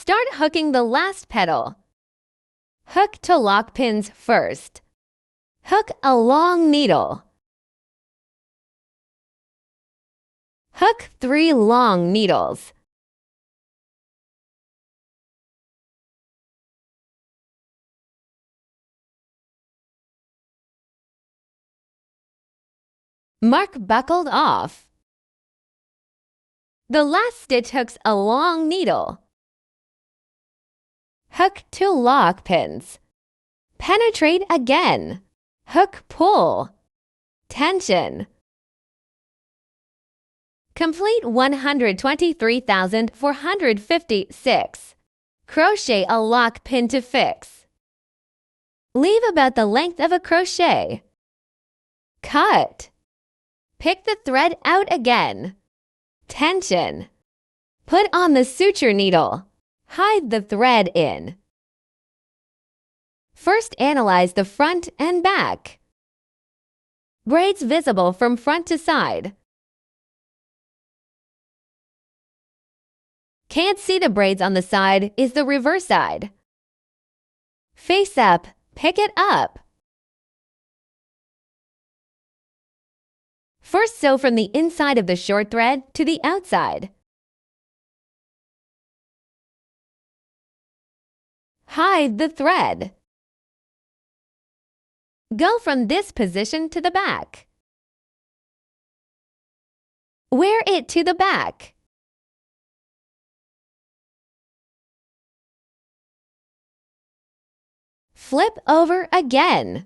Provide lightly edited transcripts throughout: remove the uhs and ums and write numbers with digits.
Start hooking the last petal. Hook to lock pins first. Hook a long needle. Hook 3 long needles. Mark buckled off. The last stitch hooks a long needle. Hook 2 lock pins. Penetrate again. Hook pull. Tension. Complete 123,456. Crochet a lock pin to fix. Leave about the length of a crochet. Cut. Pick the thread out again. Tension. Put on the suture needle. Hide the thread in. First, analyze the front and back. Braids visible from front to side. Can't see the braids on the side is the reverse side. Face up, pick it up. First, sew from the inside of the short thread to the outside. Hide the thread. Go from this position to the back. Wear it to the back. Flip over again.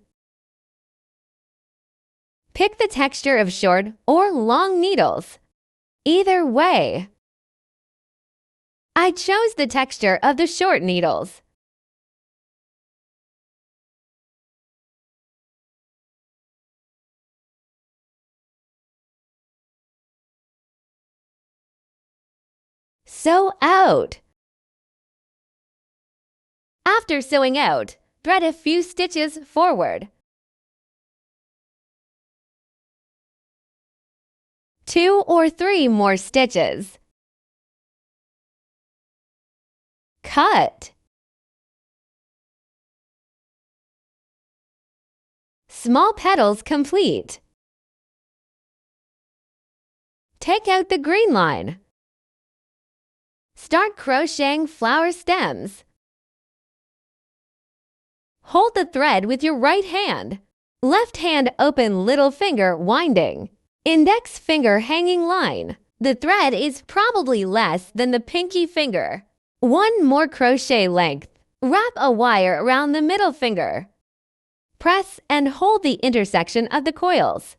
Pick the texture of short or long needles. Either way. I chose the texture of the short needles. Sew out. After sewing out, thread a few stitches forward. 2 or 3 more stitches. Cut. Small petals complete. Take out the green line. Start crocheting flower stems. Hold the thread with your right hand. Left hand open little finger winding. Index finger hanging line. The thread is probably less than the pinky finger. 1 more crochet length. Wrap a wire around the middle finger. Press and hold the intersection of the coils.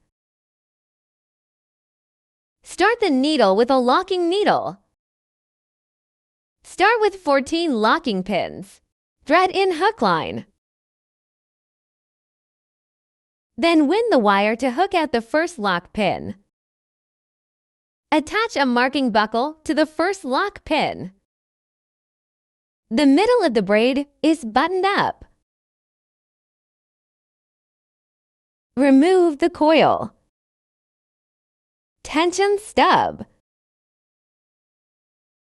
Start the needle with a locking needle. Start with 14 locking pins. Thread in hook line. Then wind the wire to hook out the first lock pin. Attach a marking buckle to the first lock pin. The middle of the braid is buttoned up. Remove the coil. Tension stub.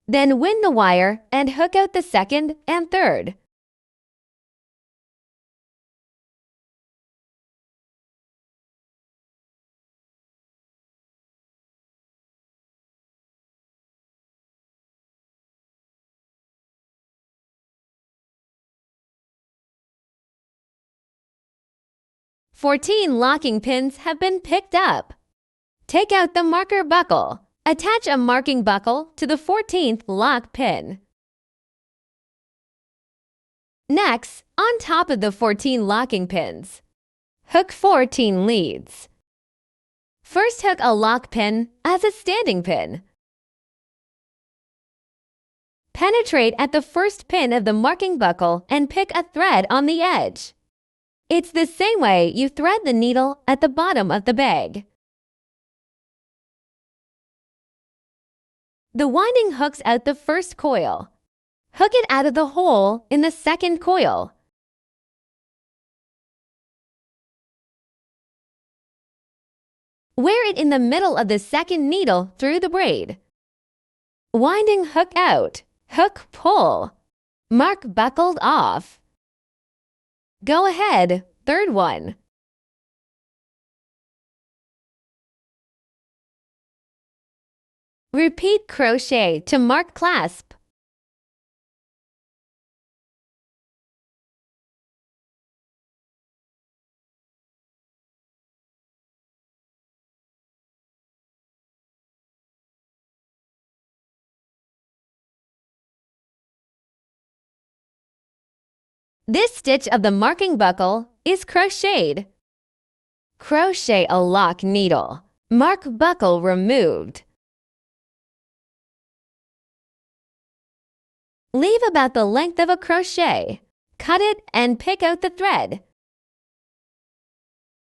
Then wind the wire and hook out the second and third. Fourteen locking pins have been picked up. Take out the marker buckle. Attach a marking buckle to the 14th lock pin. Next, on top of the 14 locking pins, hook 14 leads. First, hook a lock pin as a standing pin. Penetrate at the first pin of the marking buckle and pick a thread on the edge. It's the same way you thread the needle at the bottom of the bag. The winding hooks out the first coil. Hook it out of the hole in the second coil. Wear it in the middle of the second needle through the braid. Winding hook out. Hook pull. Mark buckled off. Go ahead, third one. Repeat crochet to mark clasp. This stitch of the marking buckle is crocheted. Crochet a lock needle. Mark buckle removed. Leave about the length of a crochet. Cut it and pick out the thread.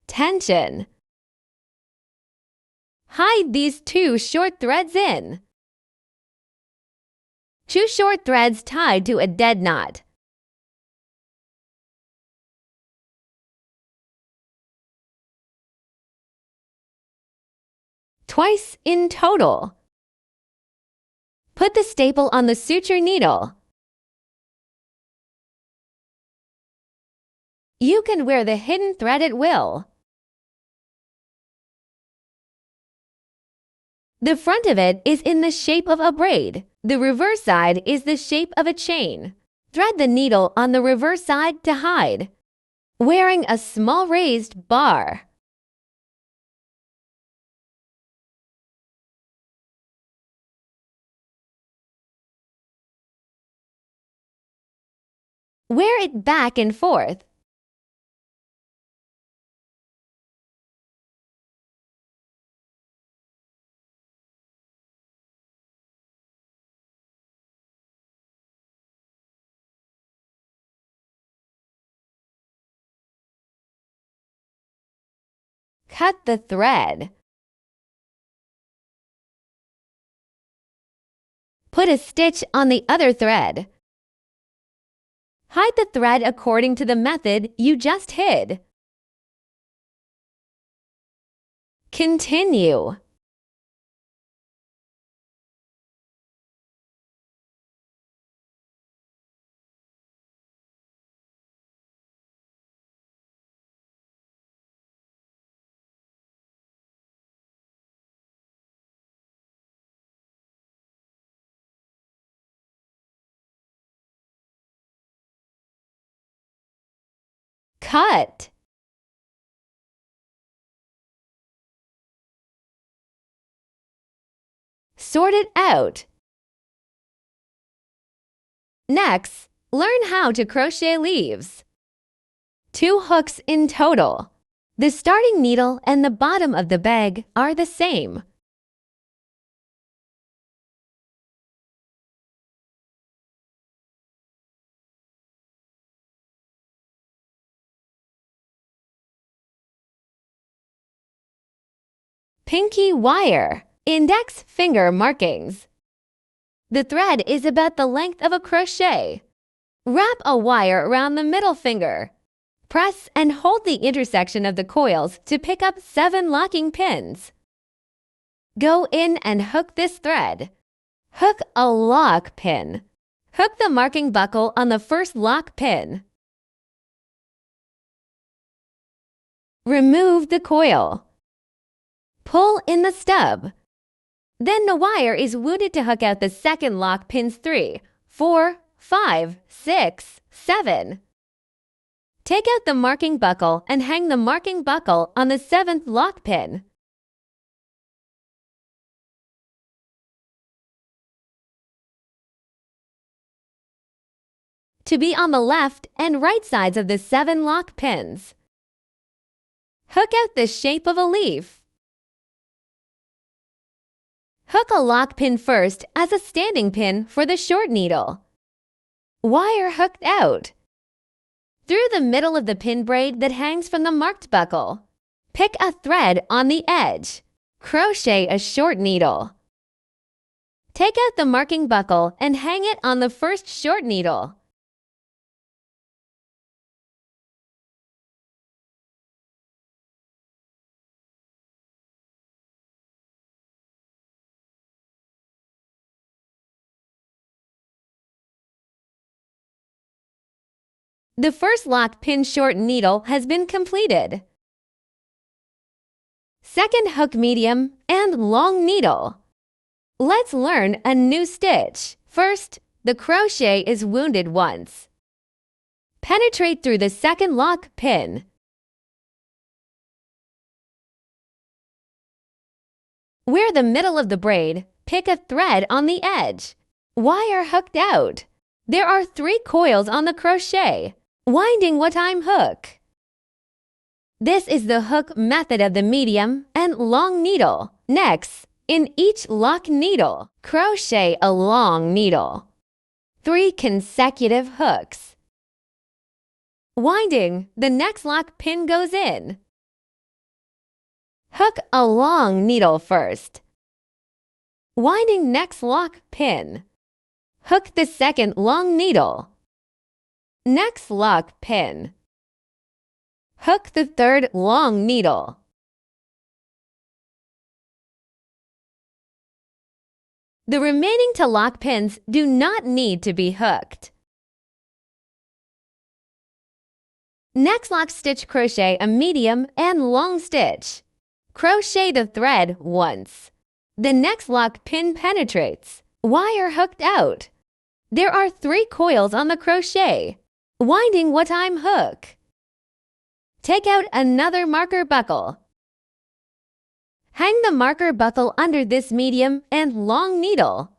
Tension. Hide these 2 short threads in. 2 short threads tied to a dead knot. Twice in total. Put the staple on the suture needle. You can wear the hidden thread at will. The front of it is in the shape of a braid. The reverse side is the shape of a chain. Thread the needle on the reverse side to hide. Wearing a small raised bar. Wear it back and forth. Cut the thread. Put a stitch on the other thread. Hide the thread according to the method you just hid. Continue. Cut. Sort it out. Next, learn how to crochet leaves. 2 hooks in total. The starting needle and the bottom of the bag are the same. Pinky wire. Index finger markings. The thread is about the length of a crochet. Wrap a wire around the middle finger. Press and hold the intersection of the coils to pick up 7 locking pins. Go in and hook this thread. Hook a lock pin. Hook the marking buckle on the first lock pin. Remove the coil. Pull in the stub. Then the wire is wounded to hook out the second lock pins 3, 4, 5, 6, 7. Take out the marking buckle and hang the marking buckle on the 7th lock pin. To be on the left and right sides of the 7 lock pins. Hook out the shape of a leaf. Hook a lock pin first as a standing pin for the short needle. Wire hooked out. Through the middle of the pin braid that hangs from the marked buckle. Pick a thread on the edge. Crochet a short needle. Take out the marking buckle and hang it on the first short needle. The first lock pin short needle has been completed. Second hook medium and long needle. Let's learn a new stitch. First, the crochet is wounded once. Penetrate through the second lock pin. Where the middle of the braid, pick a thread on the edge. Wire hooked out. There are 3 coils on the crochet. Winding what time hook. This is the hook method of the medium and long needle. Next, in each lock needle, crochet a long needle. 3 consecutive hooks. Winding, the next lock pin goes in. Hook a long needle first. Winding next lock pin. Hook the second long needle. Next lock pin. Hook the third long needle. The remaining 2 lock pins do not need to be hooked. Next lock stitch crochet a medium and long stitch. Crochet the thread once. The next lock pin penetrates. Wire hooked out. There are 3 coils on the crochet. Winding what time hook. Take out another marker buckle. Hang the marker buckle under this medium and long needle.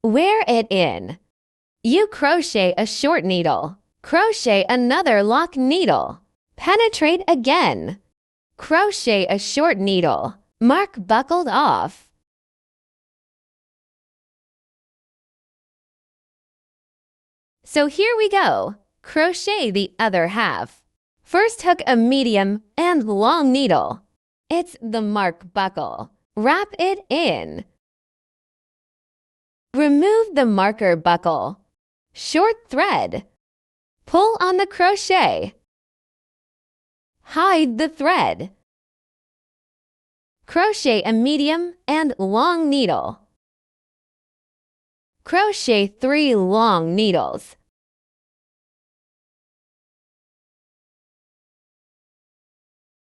Wear it in. You crochet a short needle. Crochet another lock needle. Penetrate again. Crochet a short needle. Mark buckled off. So here we go. Crochet the other half. First hook a medium and long needle. It's the mark buckle. Wrap it in. Remove the marker buckle. Short thread. Pull on the crochet. Hide the thread. Crochet a medium and long needle. Crochet 3 long needles.